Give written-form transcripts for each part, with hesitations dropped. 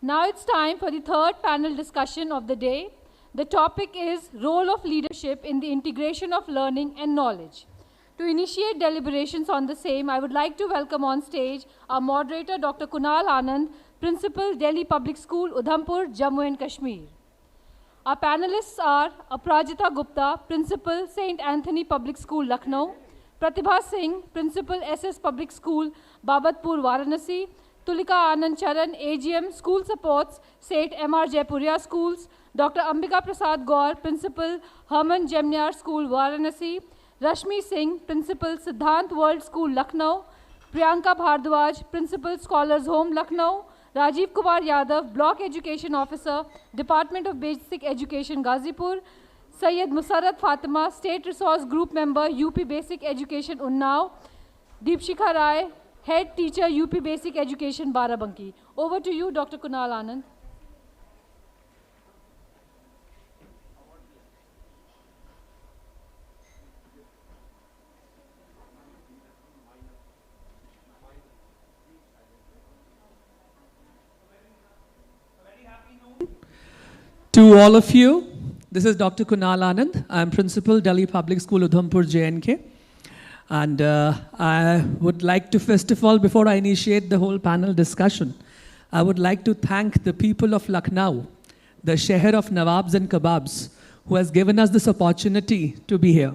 Now it's time for the third panel discussion of the day. The topic is Role of Leadership in the Integration of Learning and Knowledge. To initiate deliberations on the same, I would like to welcome on stage our moderator, Dr. Kunal Anand, Principal, Delhi Public School, Udhampur, Jammu and Kashmir. Our panelists are Aparajita Gupta, Principal, St. Anthony Public School, Lucknow; Pratibha Singh, Principal, SS Public School, Babatpur, Varanasi; Tulika Anand Charan, AGM, School Supports, St. M.R. Jaipuria Schools; Dr. Ambika Prasad Gaur, Principal, Herman Jemniar School, Varanasi; Rashmi Singh, Principal, Siddhant World School, Lucknow; Priyanka Bhardwaj, Principal, Scholars Home, Lucknow; Rajiv Kumar Yadav, Block Education Officer, Department of Basic Education, Ghazipur; Syed Musarrat Fatima, State Resource Group Member, UP Basic Education, Unnao; Deepshikha Rai, Head Teacher, UP Basic Education, Barabanki. Over to you, Dr. Kunal Anand. To all of you, this is Dr. Kunal Anand. I'm Principal, Delhi Public School, Udhampur, J&K. And I would like to, first of all, before I initiate the whole panel discussion, I would like to thank the people of Lucknow, the Sheher of Nawabs and Kebabs, who has given us this opportunity to be here.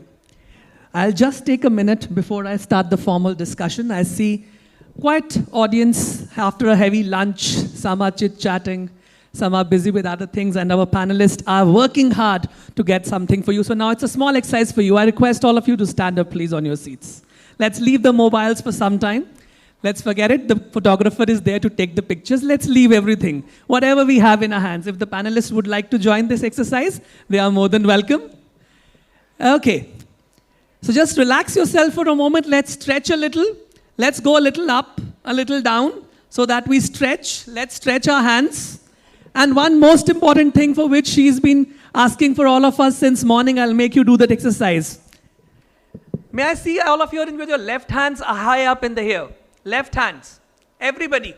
I'll just take a minute before I start the formal discussion. I see quite audience after a heavy lunch. Some are chit-chatting. Some are busy with other things, and our panelists are working hard to get something for you. So now it's a small exercise for you. I request all of you to stand up, please, on your seats. Let's leave the mobiles for some time. Let's forget it. The photographer is there to take the pictures. Let's leave everything, whatever we have in our hands. If the panelists would like to join this exercise, they are more than welcome. Okay. So just relax yourself for a moment. Let's stretch a little. Let's go a little up, a little down, so that we stretch. Let's stretch our hands. And one most important thing for which she's been asking for all of us since morning, I'll make you do that exercise. May I see all of you with your left hands are high up in the air. Left hands. Everybody.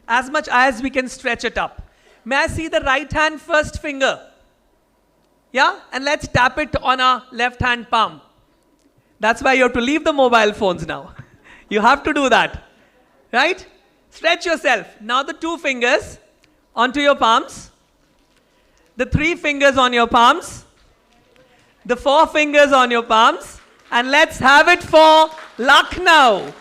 As much as we can stretch it up. May I see the right hand first finger? Yeah? And let's tap it on our left hand palm. That's why you have to leave the mobile phones now. You have to do that. Right? Stretch yourself. Now the two fingers onto your palms, the three fingers on your palms, the four fingers on your palms, and let's have it for Lucknow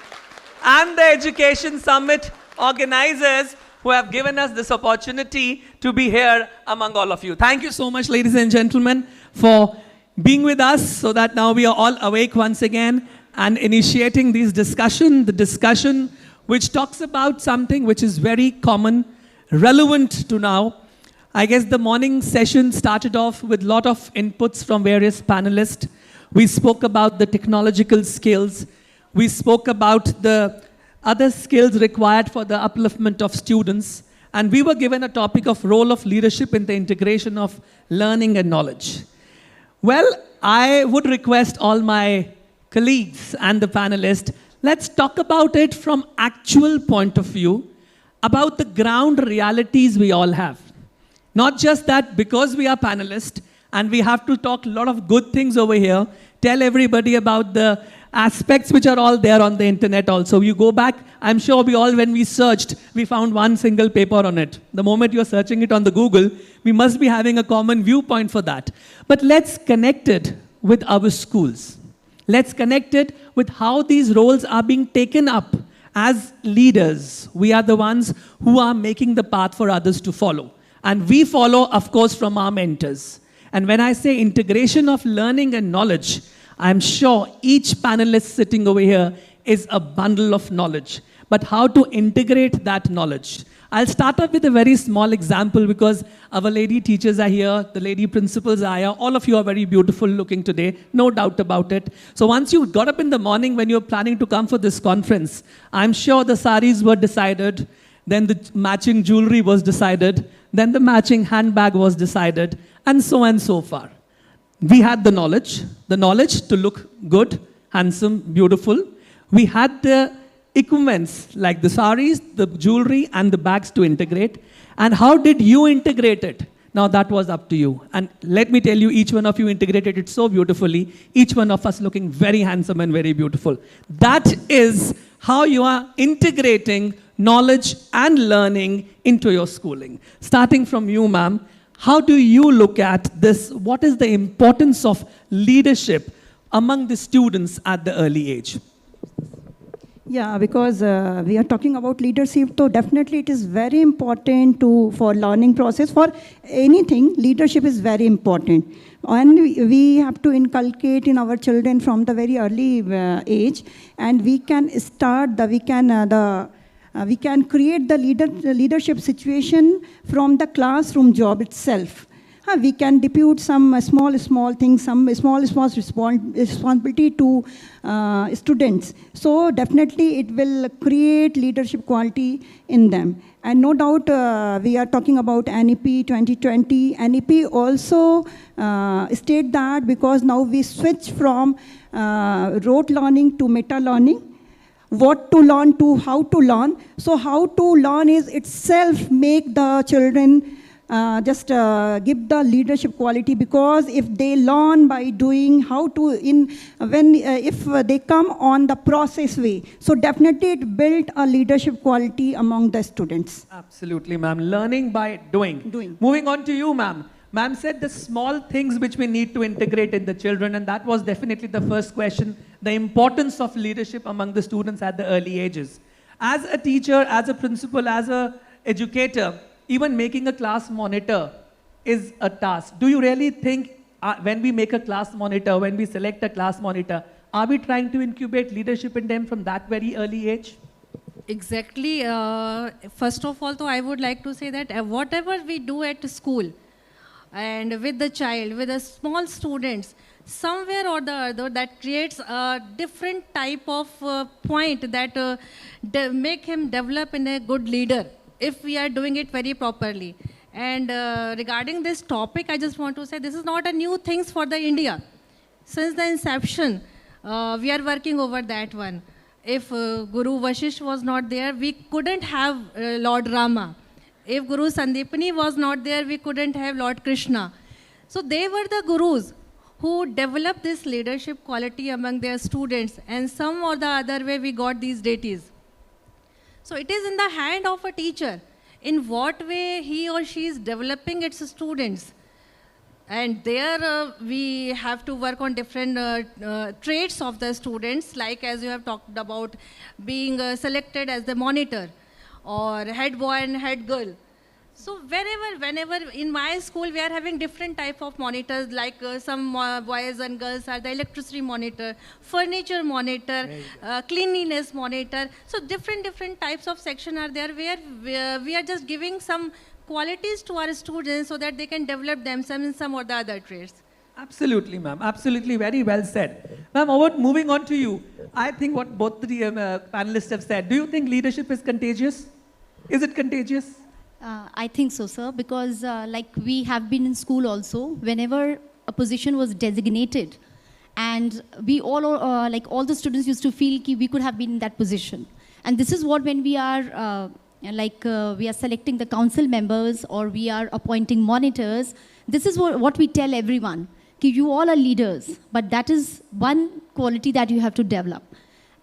and the Education Summit organizers who have given us this opportunity to be here among all of you. Thank you so much, ladies and gentlemen, for being with us so that now we are all awake once again and initiating this discussion, the discussion which talks about something which is very common, relevant to now. I guess the morning session started off with a lot of inputs from various panelists. We spoke about the technological skills. We spoke about the other skills required for the upliftment of students. And we were given a topic of role of leadership in the integration of learning and knowledge. Well, I would request all my colleagues and the panelists, let's talk about it from actual point of view, about the ground realities we all have. Not just that because we are panelists and we have to talk a lot of good things over here, tell everybody about the aspects which are all there on the internet also. You go back, I'm sure we all, when we searched, we found one single paper on it. The moment you're searching it on the Google, we must be having a common viewpoint for that. But let's connect it with our schools. Let's connect it with how these roles are being taken up. As leaders, we are the ones who are making the path for others to follow. And we follow, of course, from our mentors. And when I say integration of learning and knowledge, I'm sure each panelist sitting over here is a bundle of knowledge. But how to integrate that knowledge? I'll start off with a very small example because our lady teachers are here, the lady principals are here. All of you are very beautiful looking today, no doubt about it. So once you got up in the morning when you were planning to come for this conference, I'm sure the saris were decided, then the matching jewelry was decided, then the matching handbag was decided, and so far. We had the knowledge to look good, handsome, beautiful. We had the equipments like the saris, the jewelry, and the bags to integrate? And how did you integrate it? Now that was up to you. And let me tell you, each one of you integrated it so beautifully, each one of us looking very handsome and very beautiful. That is how you are integrating knowledge and learning into your schooling. Starting from you, ma'am, how do you look at this? What is the importance of leadership among the students at the early age? Yeah, because we are talking about leadership, so definitely it is very important for learning process. For anything, leadership is very important. And we have to inculcate in our children from the very early age, and we can start, we can create the leadership situation from the classroom job itself. We can depute some small things, some small responsibility to students. So definitely it will create leadership quality in them. And no doubt we are talking about NEP 2020. NEP also state that because now we switch from rote learning to meta learning. What to learn to how to learn. So how to learn is itself make the children give the leadership quality, because if they learn by doing how to if they come on the process way, so definitely it built a leadership quality among the students. Absolutely, ma'am. Learning by doing. Moving on to you, ma'am. Ma'am said the small things which we need to integrate in the children, and that was definitely the first question, the importance of leadership among the students at the early ages. As a teacher, as a principal, as a educator, even making a class monitor is a task. Do you really think when we make a class monitor, when we select a class monitor, are we trying to incubate leadership in them from that very early age? Exactly. First of all, though, I would like to say that whatever we do at school and with the child, with the small students, somewhere or the other that creates a different type of point that make him develop in a good leader, if we are doing it very properly. And regarding this topic, I just want to say this is not a new thing for the India. Since the inception, we are working over that one. If Guru Vashisht was not there, we couldn't have Lord Rama. If Guru Sandipani was not there, we couldn't have Lord Krishna. So they were the gurus who developed this leadership quality among their students, and some or the other way we got these deities. So it is in the hand of a teacher in what way he or she is developing its students. And there we have to work on different traits of the students, like as you have talked about being selected as the monitor or head boy and head girl. So whenever in my school we are having different type of monitors, like some boys and girls are the electricity monitor, furniture monitor, cleanliness monitor. So different types of section are there where we are just giving some qualities to our students so that they can develop themselves in some or the other traits. Absolutely, ma'am. Absolutely, very well said. Ma'am, moving on to you, I think what both the panelists have said, do you think leadership is contagious? Is it contagious? I think so, sir, because like we have been in school also, whenever a position was designated, and we all, like all the students used to feel that we could have been in that position. And this is what when we are, we are selecting the council members or we are appointing monitors, this is what we tell everyone, that you all are leaders, but that is one quality that you have to develop.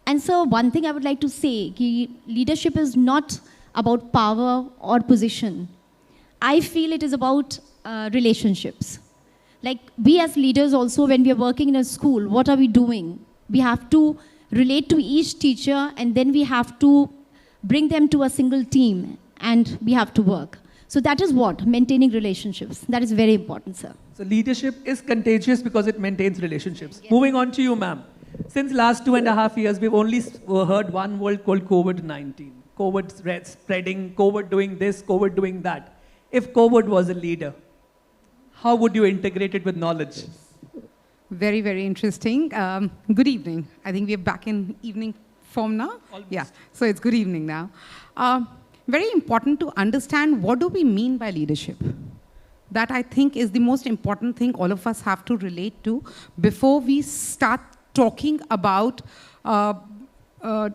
And so one thing I would like to say, that leadership is not about power or position. I feel it is about relationships. Like we as leaders also, when we are working in a school, what are we doing? We have to relate to each teacher, and then we have to bring them to a single team, and we have to work. So that is what? Maintaining relationships. That is very important, sir. So leadership is contagious because it maintains relationships. Yes. Moving on to you, ma'am. Since last 2.5 years, we've only heard one word called COVID-19. COVID spreading, COVID doing this, COVID doing that. If COVID was a leader, how would you integrate it with knowledge? Very, very interesting. Good evening. I think we are back in evening form now. Almost. Yeah, so it's good evening now. Very important to understand what do we mean by leadership. That I think is the most important thing all of us have to relate to before we start talking about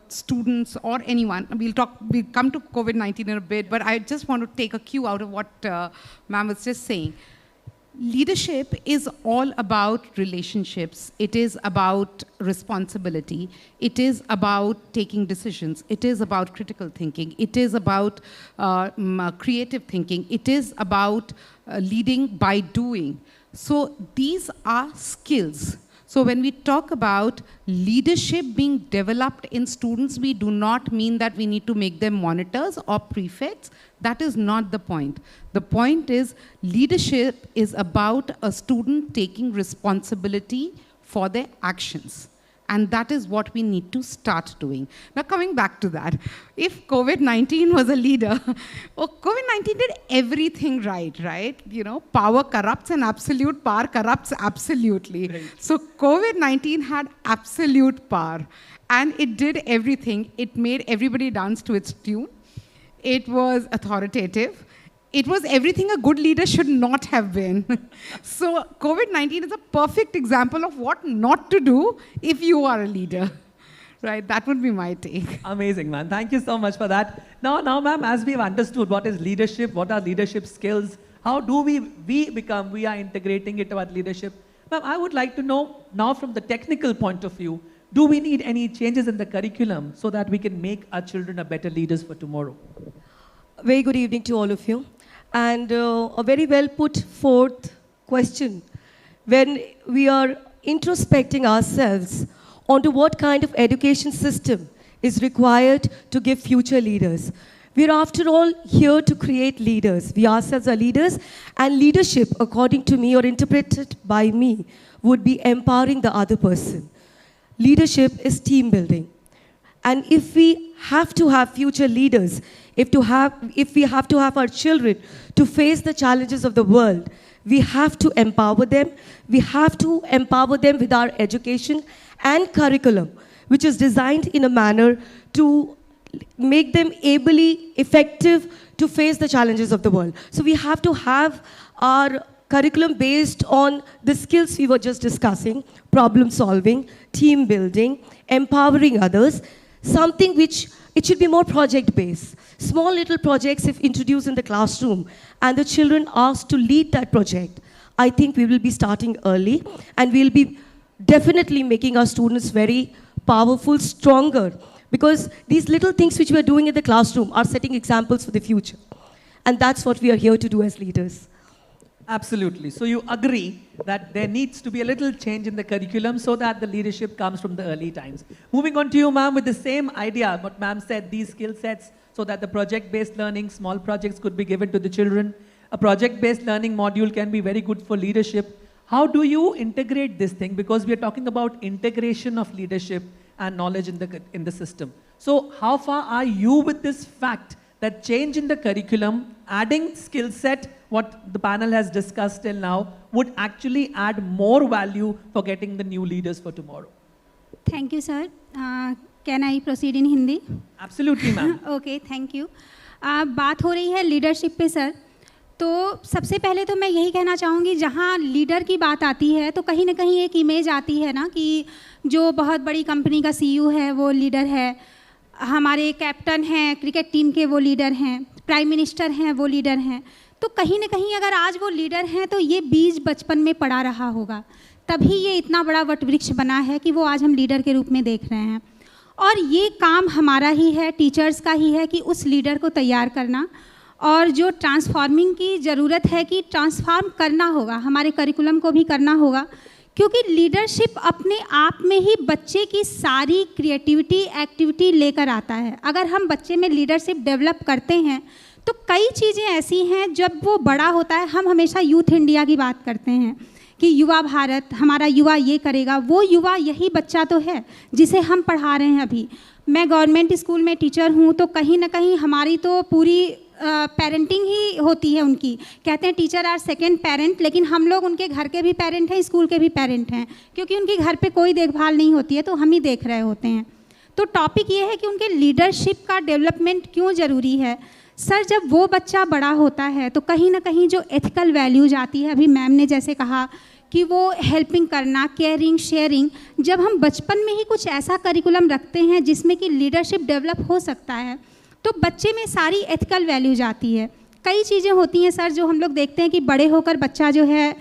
students or anyone, we'll come to COVID-19 in a bit, but I just want to take a cue out of what ma'am was just saying. Leadership is all about relationships. It is about responsibility. It is about taking decisions. It is about critical thinking. It is about creative thinking. It is about leading by doing. So these are skills. So when we talk about leadership being developed in students, we do not mean that we need to make them monitors or prefects. That is not the point. The point is leadership is about a student taking responsibility for their actions. And that is what we need to start doing. Now coming back to that, if COVID-19 was a leader, well, COVID-19 did everything right? You know, power corrupts and absolute power corrupts absolutely. Right. So COVID-19 had absolute power and it did everything. It made everybody dance to its tune. It was authoritative. It was everything a good leader should not have been. So COVID-19 is a perfect example of what not to do if you are a leader. Right, that would be my take. Amazing, man. Thank you so much for that. Now, ma'am, as we've understood what is leadership, what are leadership skills, how do we are integrating it to our leadership. Ma'am, I would like to know now from the technical point of view, do we need any changes in the curriculum so that we can make our children a better leaders for tomorrow? Very good evening to all of you. And a very well put forth question when we are introspecting ourselves onto what kind of education system is required to give future leaders. We're after all here to create leaders. We ourselves are leaders, and leadership, according to me or interpreted by me, would be empowering the other person. Leadership is team building. And if we have to have future leaders, if we have to have our children to face the challenges of the world, we have to empower them. We have to empower them with our education and curriculum, which is designed in a manner to make them ably effective to face the challenges of the world. So we have to have our curriculum based on the skills we were just discussing: problem solving, team building, empowering others, something which it should be more project-based. Small little projects, if introduced in the classroom, and the children asked to lead that project, I think we will be starting early, and we'll be definitely making our students very powerful, stronger, because these little things which we are doing in the classroom are setting examples for the future. And that's what we are here to do as leaders. Absolutely. So you agree that there needs to be a little change in the curriculum so that the leadership comes from the early times. Moving on to you, ma'am, with the same idea, what ma'am said, these skill sets, so that the project-based learning, small projects could be given to the children. A project-based learning module can be very good for leadership. How do you integrate this thing? Because we are talking about integration of leadership and knowledge in the system. So how far are you with this fact that change in the curriculum, adding skill set, what the panel has discussed till now, would actually add more value for getting the new leaders for tomorrow? Thank you, sir. Can I proceed in Hindi? Absolutely, ma'am. Okay, thank you. बात हो रही है leadership पे, sir. तो सबसे पहले तो मैं यही कहना चाहूँगी, जहाँ लीडर की बात आती है तो कहीं ना कहीं एक इमेज आती है ना कि जो बहुत बड़ी कंपनी का CEO है वो लीडर है, हमारे कैप्टन हैं क्रिकेट टीम के वो लीडर हैं, प्राइम मिनिस्टर हैं वो लीडर हैं. तो कहीं ना कहीं अगर आज वो लीडर हैं तो ये बीज बचपन में पड़ा रहा होगा, तभी ये इतना बड़ा वटवृक्ष बना है कि वो आज हम लीडर के रूप में देख रहे हैं. और ये काम हमारा ही है, टीचर्स का ही है कि उस लीडर को तैयार करना, और जो ट्रांसफॉर्मिंग की ज़रूरत है कि ट्रांसफॉर्म करना होगा, हमारे करिकुलम को भी करना होगा, क्योंकि लीडरशिप अपने आप में ही बच्चे की सारी क्रिएटिविटी एक्टिविटी लेकर आता है. अगर हम बच्चे में लीडरशिप डेवलप करते हैं तो कई चीज़ें ऐसी हैं, जब वो बड़ा होता है, हम हमेशा यूथ इंडिया की बात करते हैं कि युवा भारत, हमारा युवा ये करेगा, वो युवा यही बच्चा तो है जिसे हम पढ़ा रहे हैं. अभी मैं गवर्नमेंट स्कूल में टीचर हूँ, तो कहीं ना कहीं हमारी तो पूरी पेरेंटिंग ही होती है उनकी. कहते हैं टीचर आर सेकंड पेरेंट, लेकिन हम लोग उनके घर के भी पेरेंट हैं, स्कूल के भी पेरेंट हैं, क्योंकि उनके घर पे कोई देखभाल नहीं होती है तो हम ही देख रहे होते हैं. तो टॉपिक ये है कि उनके लीडरशिप का डेवलपमेंट क्यों ज़रूरी है. सर, जब वो बच्चा बड़ा होता है तो कहीं ना कहीं जो एथिकल वैल्यूज आती है, अभी मैम ने जैसे कहा कि वो हेल्पिंग करना, केयरिंग, शेयरिंग, जब हम बचपन में ही कुछ ऐसा करिकुलम रखते हैं जिसमें कि लीडरशिप डेवलप हो सकता है, तो बच्चे में सारी एथिकल वैल्यूज आती है। कई चीज़ें होती हैं सर जो हम लोग देखते हैं कि बड़े होकर बच्चा जो है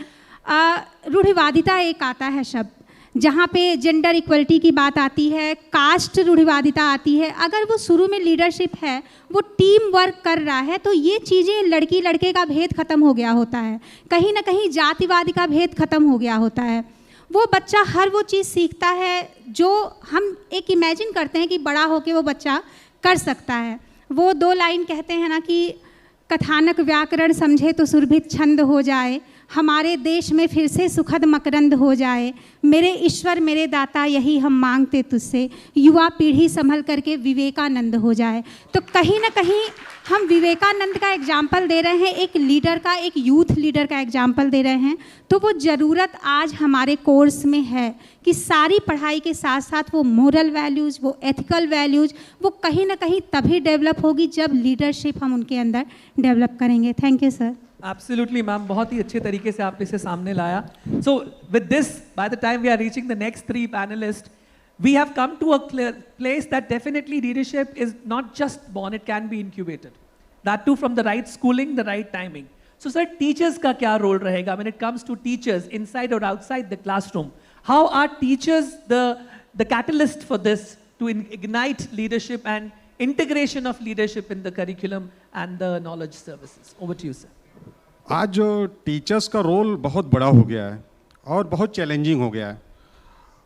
रूढ़िवादिता एक आता है शब्द, जहाँ पे जेंडर इक्वलिटी की बात आती है, कास्ट रूढ़िवादिता आती है। अगर वो शुरू में लीडरशिप है, वो टीम वर्क कर रहा है, तो ये चीज़ें लड़की लड़के का भेद खत्म हो गया होता है, कहीं ना कहीं जातिवादी का भेद खत्म हो गया होता है। वो बच्चा हर वो चीज़ सीखता है जो हम एक इमेजिन करते हैं कि बड़ा होके वो बच्चा कर सकता है। वो 2 लाइन कहते हैं ना कि कथानक व्याकरण समझे तो सुरभित छंद हो जाए, हमारे देश में फिर से सुखद मकरंद हो जाए, मेरे ईश्वर मेरे दाता यही हम मांगते तुझसे, युवा पीढ़ी संभल करके विवेकानंद हो जाए। तो कहीं ना कहीं हम विवेकानंद का एग्जाम्पल दे रहे हैं, एक लीडर का, एक यूथ लीडर का एग्जाम्पल दे रहे हैं। तो वो ज़रूरत आज हमारे कोर्स में है कि सारी पढ़ाई के साथ साथ वो मोरल वैल्यूज़, वो एथिकल वैल्यूज़, वो कहीं ना कहीं तभी डेवलप होगी जब लीडरशिप हम उनके अंदर डेवलप करेंगे। Thank you sir. Absolutely, ma'am. बहुत ही अच्छे तरीके से आपने इसे सामने लाया. So, with this, by the time we are reaching the next 3 panelists, we have come to a clear place that definitely leadership is not just born; it can be incubated. That too from the right schooling, the right timing. So, sir, teachers का क्या role रहेगा when it comes to teachers inside or outside the classroom? How are teachers the catalyst for this to ignite leadership and integration of leadership in the curriculum and the knowledge services? Over to you, sir. आज जो teachers का role बहुत बड़ा हो गया है और बहुत चैलेंजिंग हो गया है।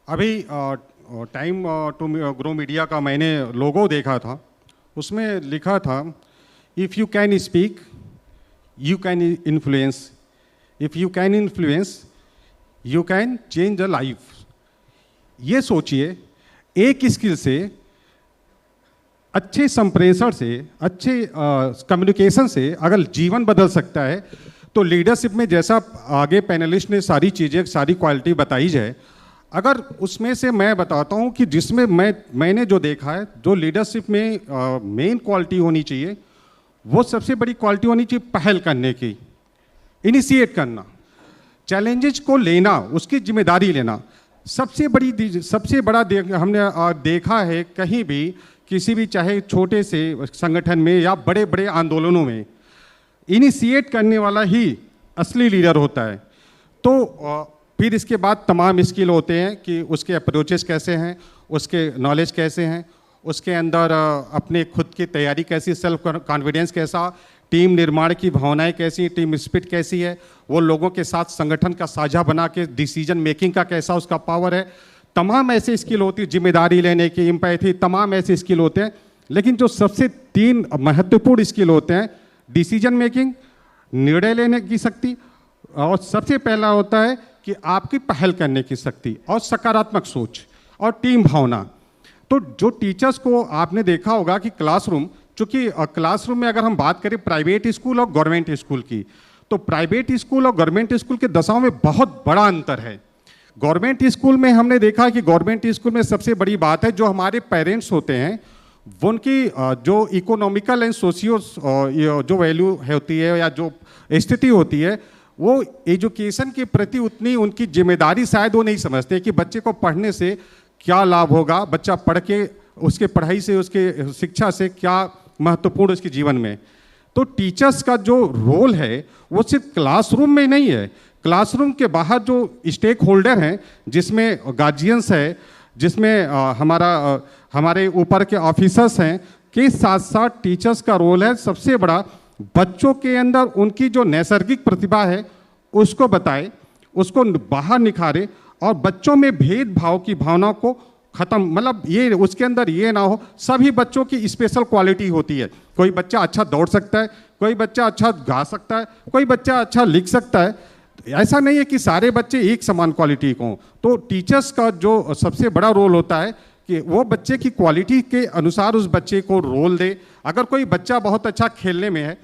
अभी टाइम टू ग्रो मीडिया का मैंने लोगो देखा था, उसमें लिखा था if you can speak you can influence, if you can influence you can change the life. ये सोचिए, एक स्किल से, अच्छे संप्रेषण से, अच्छे कम्युनिकेशन से अगर जीवन बदल सकता है, तो लीडरशिप में जैसा आगे पैनलिस्ट ने सारी चीज़ें, सारी क्वालिटी बताई जाए, अगर उसमें से मैं बताता हूँ कि जिसमें मैंने जो देखा है, जो लीडरशिप में मेन क्वालिटी होनी चाहिए, वो सबसे बड़ी क्वालिटी होनी चाहिए पहल करने की, इनिशिएट करना, चैलेंजेस को लेना, उसकी जिम्मेदारी लेना। सबसे बड़ा हमने देखा है कहीं भी, किसी भी चाहे छोटे से संगठन में या बड़े बड़े आंदोलनों में, इनिशिएट करने वाला ही असली लीडर होता है। तो फिर इसके बाद तमाम स्किल होते हैं कि उसके अप्रोचेस कैसे हैं, उसके नॉलेज कैसे हैं, उसके अंदर अपने खुद की तैयारी कैसी, सेल्फ कॉन्फिडेंस कैसा, टीम निर्माण की भावनाएं कैसी, टीम स्पिरिट कैसी है, वो लोगों के साथ संगठन का साझा बना के डिसीजन मेकिंग का कैसा उसका पावर है। तमाम ऐसी स्किल होती है, जिम्मेदारी लेने की, एम्पैथी, तमाम ऐसे स्किल होते हैं। लेकिन जो सबसे 3 महत्वपूर्ण स्किल होते हैं, डिसीजन मेकिंग, निर्णय लेने की शक्ति, और सबसे पहला होता है कि आपकी पहल करने की शक्ति और सकारात्मक सोच और टीम भावना। तो जो टीचर्स को आपने देखा होगा कि क्लासरूम, चूँकि क्लासरूम में अगर हम बात करें प्राइवेट स्कूल और गवर्नमेंट स्कूल की, तो प्राइवेट स्कूल और गवर्नमेंट स्कूल के दशाओं में बहुत बड़ा अंतर है। गवर्नमेंट स्कूल में हमने देखा कि गवर्नमेंट स्कूल में सबसे बड़ी बात है, जो हमारे पेरेंट्स होते हैं, उनकी जो इकोनॉमिकल एंड सोशियो जो वैल्यू होती है या जो स्थिति होती है, वो एजुकेशन के प्रति उतनी उनकी जिम्मेदारी शायद वो नहीं समझते कि बच्चे को पढ़ने से क्या लाभ होगा, बच्चा पढ़ के उसके पढ़ाई से, उसके शिक्षा से क्या महत्वपूर्ण उसके जीवन में। तो टीचर्स का जो रोल है वो सिर्फ क्लासरूम में नहीं है, क्लासरूम के बाहर जो स्टेक होल्डर हैं, जिसमें गार्जियंस है, जिसमें हमारे ऊपर के ऑफिसर्स हैं, के साथ साथ टीचर्स का रोल है सबसे बड़ा, बच्चों के अंदर उनकी जो नैसर्गिक प्रतिभा है उसको बताए, उसको बाहर निखारे, और बच्चों में भेदभाव की भावना को ख़त्म, मतलब ये उसके अंदर ये ना हो। सभी बच्चों की स्पेशल क्वालिटी होती है, कोई बच्चा अच्छा दौड़ सकता है, कोई बच्चा अच्छा गा सकता है, कोई बच्चा अच्छा लिख सकता है, ऐसा नहीं है कि सारे बच्चे एक समान क्वालिटी को। तो टीचर्स का जो सबसे बड़ा रोल होता है कि वो बच्चे की क्वालिटी के अनुसार उस बच्चे को रोल दे। अगर कोई बच्चा बहुत अच्छा खेलने में है,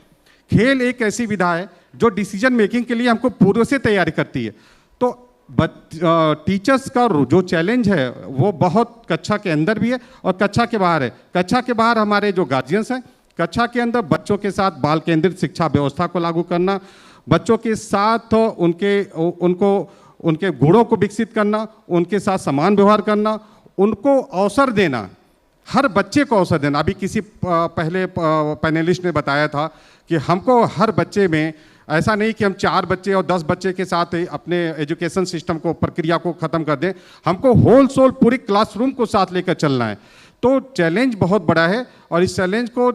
खेल एक ऐसी विधा है जो डिसीजन मेकिंग के लिए हमको पूर्व से तैयारी करती है। तो टीचर्स का जो चैलेंज है वो बहुत कक्षा के अंदर भी है और कक्षा के बाहर है। कक्षा के बाहर हमारे जो गार्जियंस हैं, कक्षा के अंदर बच्चों के साथ बाल केंद्रित शिक्षा व्यवस्था को लागू करना, बच्चों के साथ उनको उनके गुणों को विकसित करना, उनके साथ समान व्यवहार करना, उनको अवसर देना, हर बच्चे को अवसर देना। अभी किसी पहले पैनलिस्ट ने बताया था कि हमको हर बच्चे में, ऐसा नहीं कि हम 4 बच्चे और 10 बच्चे के साथ अपने एजुकेशन सिस्टम को, प्रक्रिया को ख़त्म कर दें, हमको होल सोल पूरी क्लासरूम को साथ लेकर चलना है। तो चैलेंज बहुत बड़ा है और इस चैलेंज को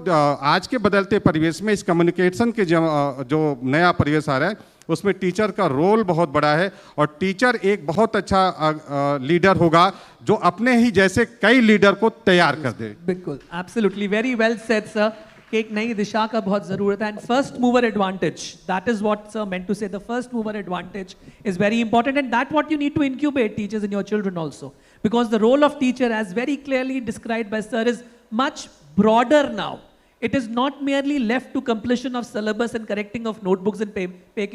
आज के बदलते परिवेश में, इस कम्युनिकेशन के जो नया परिवेश आ रहा है, उसमें टीचर का रोल बहुत बड़ा है और टीचर एक बहुत अच्छा लीडर होगा जो अपने ही जैसे कई लीडर को तैयार कर दे। बिल्कुल, absolutely, very well said sir, कि एक नई दिशा का बहुत ज़रूरत है। And first mover advantage, that is what sir meant to say, the first mover advantage is very important and that what you need to incubate teachers in your children also, because the role of teacher, as very clearly described by sir, is much broader now. It is not merely left to completion of syllabus and correcting of notebooks and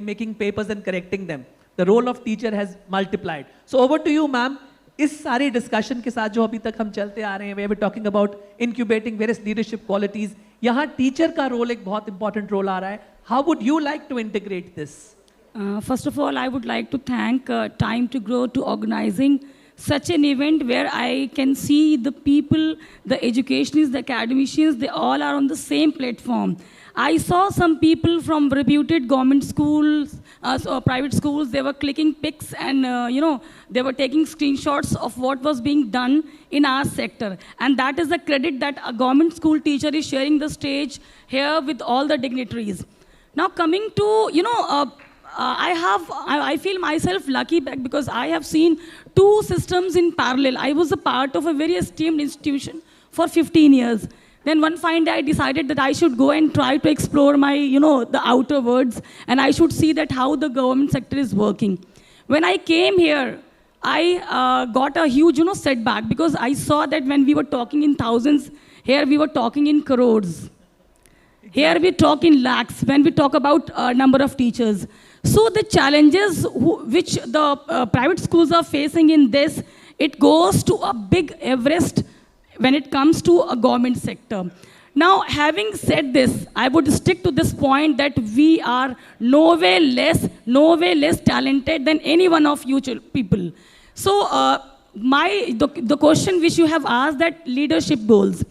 making papers and correcting them. The role of teacher has multiplied. So over to you, ma'am. इस सारी discussion के साथ जो अभी तक हम चलते आ रहे हैं, we were talking about incubating various leadership qualities. यहाँ टीचर का रोल एक बहुत इंपॉर्टेंट रोल आ रहा है. How would you like to integrate this? First of all, I would like to thank Time2Grow to organizing such an event where I can see the people, the educationists, the academicians, they all are on the same platform. I saw some people from reputed government schools, private schools, they were clicking pics and, they were taking screenshots of what was being done in our sector. And that is the credit that a government school teacher is sharing the stage here with all the dignitaries. Now coming to, I feel myself lucky back because I have seen 2 systems in parallel. I was a part of a very esteemed institution for 15 years. Then one fine day I decided that I should go and try to explore my, the outer worlds, and I should see that how the government sector is working. When I came here, I got a huge, setback because I saw that when we were talking in thousands, here we were talking in crores. Here we talk in lakhs when we talk about number of teachers. So the challenges which the private schools are facing in this, it goes to a big Everest when it comes to a government sector. Now, having said this, I would stick to this point that we are no way less talented than any one of you people. So, the question which you have asked, that leadership goals.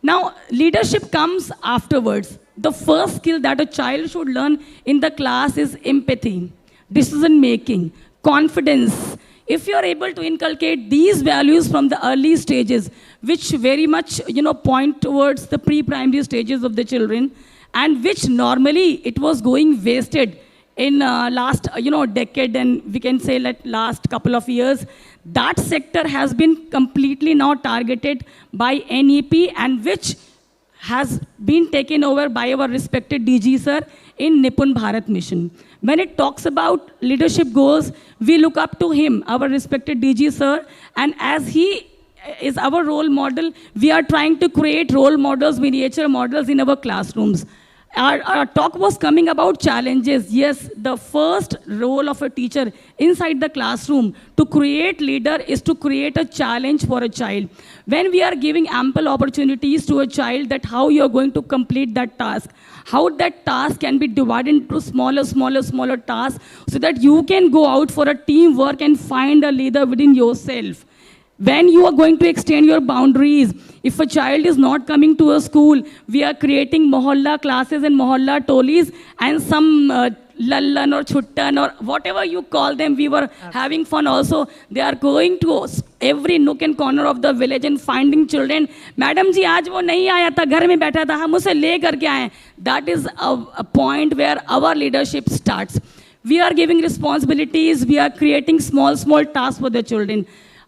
Now, leadership comes afterwards. The first skill that a child should learn in the class is empathy, decision making, confidence. If you are able to inculcate these values from the early stages, which very much, point towards the pre-primary stages of the children, and which normally it was going wasted in last, decade, and we can say that last couple of years, that sector has been completely now targeted by NEP, and which has been taken over by our respected DG sir in Nipun Bharat mission. When it talks about leadership goals, we look up to him, our respected DG sir, and as he is our role model, we are trying to create role models, miniature models in our classrooms. Our talk was coming about challenges. Yes, the first role of a teacher inside the classroom to create leader is to create a challenge for a child. When we are giving ample opportunities to a child that how you are going to complete that task, how that task can be divided into smaller tasks so that you can go out for a teamwork and find a leader within yourself. When you are going to extend your boundaries, if a child is not coming to a school, we are creating mohalla classes and mohalla tolis and some lallan or chuttan or whatever you call them, we were having fun also. They are going to every nook and corner of the village and finding children. Madam ji, aaj wo nahi aaya tha, ghar mein baitha tha, hum usse le karke aaye. That is a point where our leadership starts. We are giving responsibilities, we are creating small tasks for the children.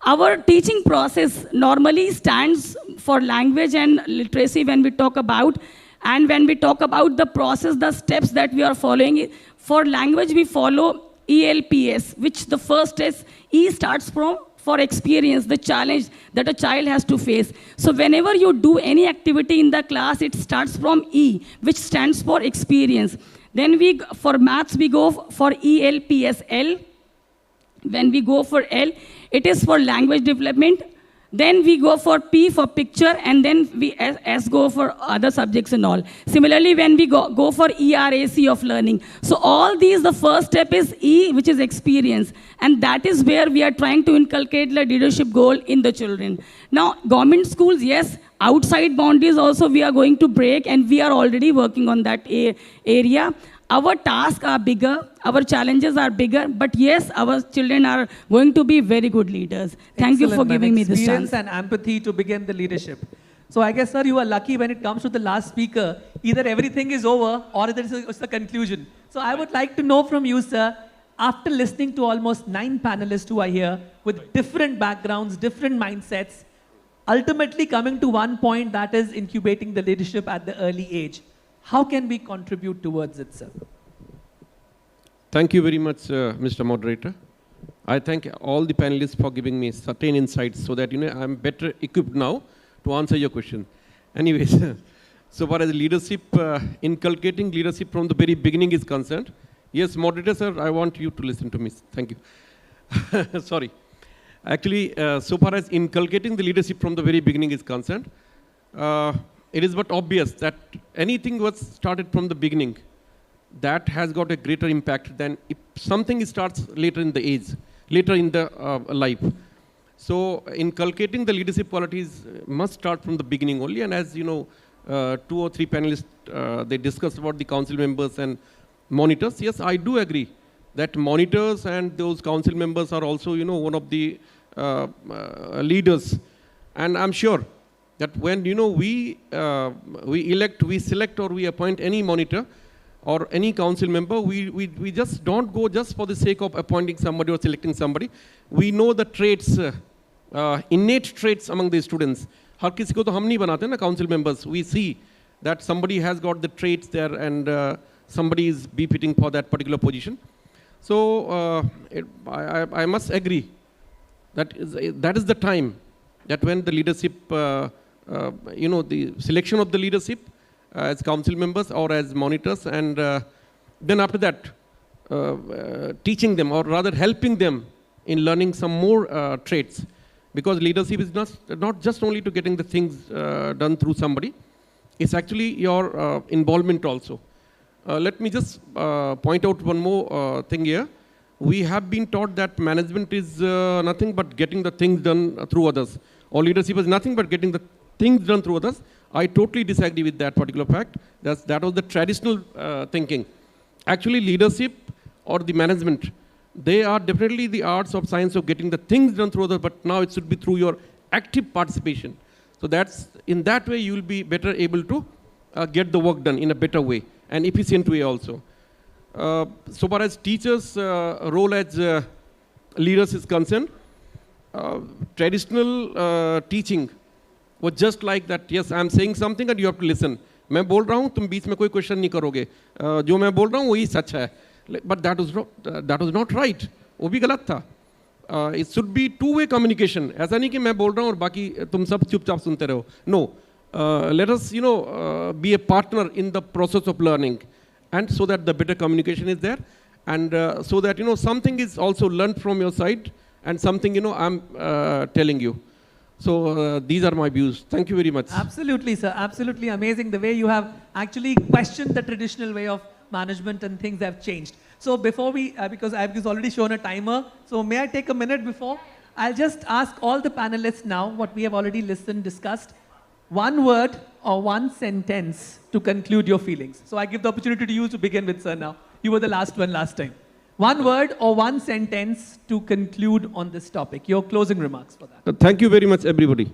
Our teaching process normally stands for language and literacy when we talk about, and when we talk about the process, the steps that we are following. For language, we follow ELPS, which the first is E starts from for experience, the challenge that a child has to face. So whenever you do any activity in the class, it starts from E, which stands for experience. Then for maths, we go for ELPS, L. When we go for L, it is for language development. Then we go for P for picture, and then we S go for other subjects and all. Similarly, when we go for ERAC of learning. So all these, the first step is E, which is experience. And that is where we are trying to inculcate the leadership goal in the children. Now, government schools, yes, outside boundaries also we are going to break, and we are already working on that area. Our tasks are bigger, our challenges are bigger, but yes, our children are going to be very good leaders. Thank you for giving me this chance. Experience and empathy to begin the leadership. So I guess, sir, you are lucky when it comes to the last speaker. Either everything is over or it's the conclusion. So I would like to know from you, sir, after listening to almost 9 panelists who are here with different backgrounds, different mindsets, ultimately coming to one point, that is incubating the leadership at the early age. How can we contribute towards it, sir? Thank you very much, Mr. Moderator. I thank all the panelists for giving me certain insights so that I'm better equipped now to answer your question. Anyways, so far as leadership, inculcating leadership from the very beginning is concerned, yes, Moderator, sir, I want you to listen to me. Thank you. Sorry. Actually, so far as inculcating the leadership from the very beginning is concerned, it is but obvious that anything was started from the beginning, that has got a greater impact than if something starts later in the age, later in the life. So inculcating the leadership qualities must start from the beginning only. And as you know, 2 or 3 panelists, they discussed about the council members and monitors. Yes, I do agree that monitors and those council members are also, one of the leaders. And I'm sure that when we elect, we select, or we appoint any monitor or any council member, we just don't go just for the sake of appointing somebody or selecting somebody. We know the traits, innate traits among the students. हर किसी को तो हम नहीं बनाते ना council members. We see that somebody has got the traits there, and somebody is befitting for that particular position. So I must agree that is the time that when the leadership, the selection of the leadership as council members or as monitors, and then after that, teaching them, or rather helping them in learning some more traits. Because leadership is not just only to getting the things done through somebody, it's actually your involvement also. Let me just point out one more thing here. We have been taught that management is nothing but getting the things done through others, or leadership is nothing but getting the things done through others. I totally disagree with that particular fact. That was the traditional thinking. Actually, leadership or the management, they are definitely the arts of science of getting the things done through others, but now it should be through your active participation. So that's, in that way, you will be better able to get the work done in a better way, and efficient way also. So far as teachers' role as leaders is concerned, traditional teaching was just like that. Yes, I am saying something and you have to listen. मैं बोल रहा हूँ, तुम बीच में कोई question नहीं करोगे. जो मैं बोल रहा हूँ वही सच है. But that was not right. वो भी गलत था. It should be two-way communication. ऐसा नहीं कि मैं बोल रहा हूँ और बाकी तुम सब चुपचाप सुनते रहो. No. Let us, be a partner in the process of learning, and so that the better communication is there, and so that something is also learned from your side, and something I'm telling you. So these are my views. Thank you very much. Absolutely, sir. Absolutely amazing the way you have actually questioned the traditional way of management, and things have changed. So before we, because I've already shown a timer, so may I take a minute before? I'll just ask all the panelists now what we have already listened, discussed. One word or one sentence to conclude your feelings. So I give the opportunity to you to begin with, sir, now. You were the last one last time. One word or one sentence to conclude on this topic. Your closing remarks for that. Thank you very much, everybody.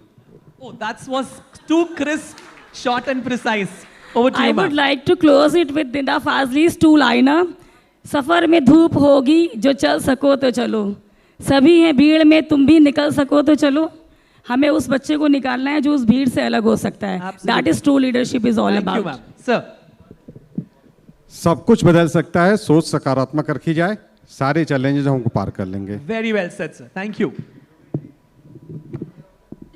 Oh, that was too crisp, short and precise. Over to you, I would like to close it with Dinda Fazli's two-liner. सफर में धूप होगी, जो चल सको तो चलो. सभी हैं भीड़ में, तुम भी निकल सको तो चलो. हमें उस बच्चे को निकालना है जो उस भीड़ से अलग हो सकता है. That is true leadership is all about. Thank you, sir. सब कुछ बदल सकता है, सोच सकारात्मक रखी जाए, सारे चैलेंजेस हमको पार कर लेंगे. Very well said, sir. Thank you.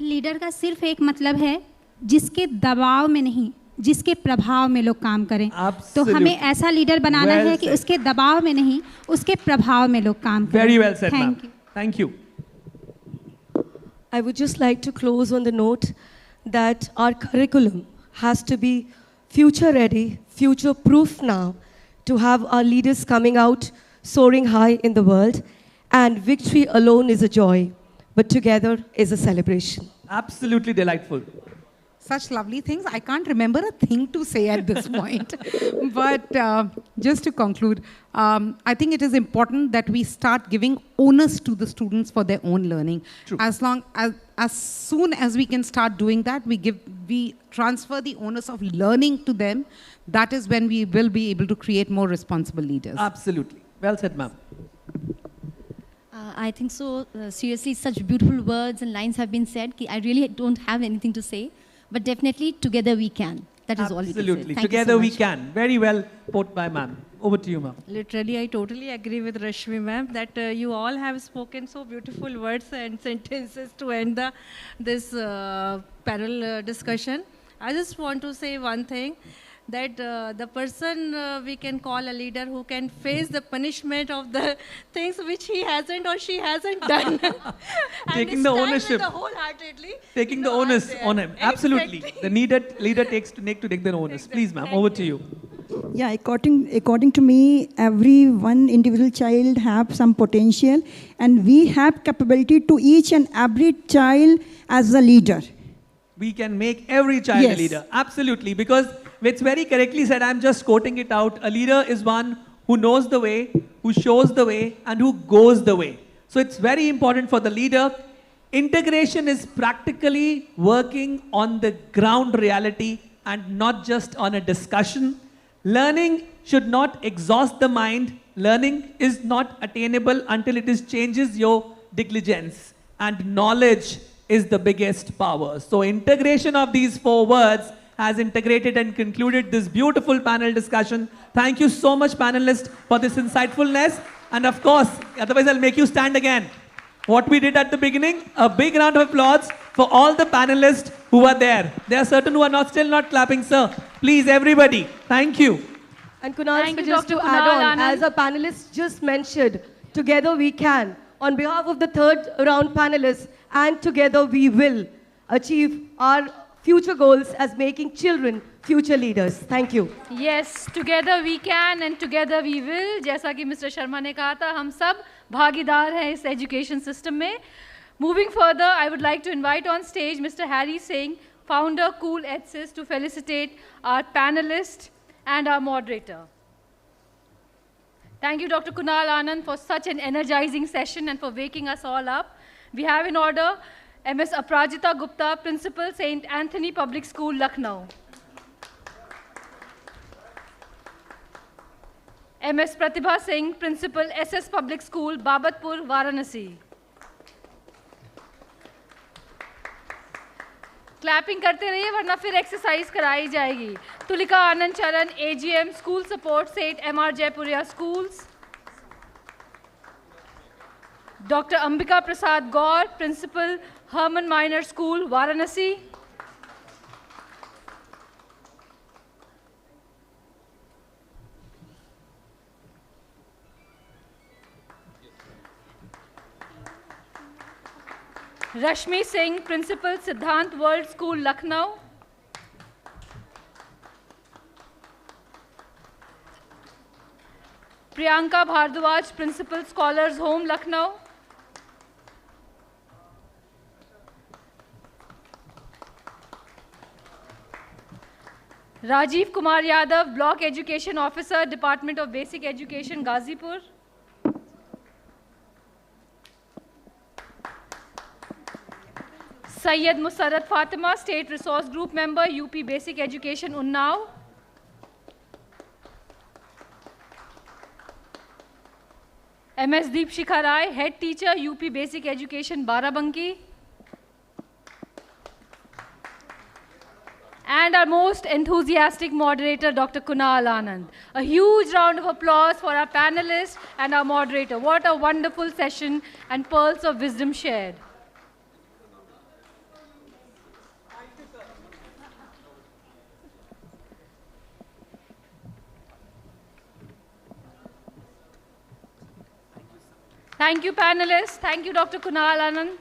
Leader का सिर्फ एक मतलब है, जिसके दबाव में नहीं, जिसके प्रभाव में लोग काम करें. तो हमें ऐसा लीडर बनाना है कि उसके दबाव में नहीं, उसके प्रभाव में लोग काम करें. Very well said, Thank you. Thank you. I would just like to close on the note that our curriculum has to be future ready, future proof now, to have our leaders coming out soaring high in the world. And victory alone is a joy, but together is a celebration. Absolutely delightful. Such lovely things. I can't remember a thing to say at this point. But just to conclude, I think it is important that we start giving onus to the students for their own learning. True. As soon as we can start doing that, we transfer the onus of learning to them. That is when we will be able to create more responsible leaders. Absolutely. Well said, ma'am. I think so. Seriously, such beautiful words and lines have been said. I really don't have anything to say. But definitely, together we can. That is all we can say. Absolutely. Together we can. Very well put by ma'am. Over to you, ma'am. Literally, I totally agree with Rashmi ma'am that you all have spoken so beautiful words and sentences to end this panel discussion. I just want to say one thing, that the person we can call a leader who can face the punishment of the things which he hasn't or she hasn't done. Taking the ownership. Wholeheartedly. Taking the onus on him. Absolutely. Exactly. The leader takes to take the onus. Please, ma'am, over to you. Yeah, according to me, every one individual child have some potential, and we have capability to each and every child as a leader. We can make every child a leader. Absolutely. Because it's very correctly said, I'm just quoting it out. A leader is one who knows the way, who shows the way, and who goes the way. So it's very important for the leader. Integration is practically working on the ground reality and not just on a discussion. Learning should not exhaust the mind. Learning is not attainable until it changes your diligence. And knowledge is the biggest power. So integration of these 4 words has integrated and concluded this beautiful panel discussion. Thank you so much, panelists, for this insightfulness. And of course, otherwise I'll make you stand again. What we did at the beginning, a big round of applause for all the panelists who were there. There are certain who are still not clapping, sir. Please, everybody, thank you. And Kunal, Thank you, just Dr. to add on, Kunal as our panelists just mentioned, together we can. On behalf of the 3rd round panelists, and together we will achieve our future goals as making children future leaders. Thank you. Yes, together we can and together we will. जैसा कि Mr. Sharma ने कहा था, हम सब भागीदार हैं इस education system में. Moving further, I would like to invite on stage Mr. Harry Singh, founder 𝗟𝗶𝗸𝗲, to felicitate our panelist and our moderator. Thank you, Dr. Kunal Anand, for such an energizing session and for waking us all up. We have in order Ms. 𝗟𝗶𝗸𝗲 Gupta, Principal, St. Anthony Public School, Lucknow. Ms. Pratibha Singh, Principal, SS Public School, Babatpur, Varanasi. Clapping करते रहिए वरना फिर exercise कराई जाएगी. तुलिका आनंद चरण, AGM, School Support, St. M.R. Jaipuria Schools. Dr. Ambika Prasad Gaur, Principal, Herman Minor School, Varanasi. Rashmi Singh, Principal, Siddhant World School, Lucknow. Priyanka Bhardwaj, Principal, Scholars Home, Lucknow. Rajiv Kumar Yadav, Block Education Officer, Department of Basic Education, Ghazipur. Syed Musarrat Fatima, State Resource Group Member, UP Basic Education, Unnao. MS Deepshikha Rai, Head Teacher, UP Basic Education, Barabanki. And our most enthusiastic moderator, Dr. Kunal Anand. A huge round of applause for our panelists and our moderator. What a wonderful session and pearls of wisdom shared. Thank you, panelists. Thank you, Dr. Kunal Anand.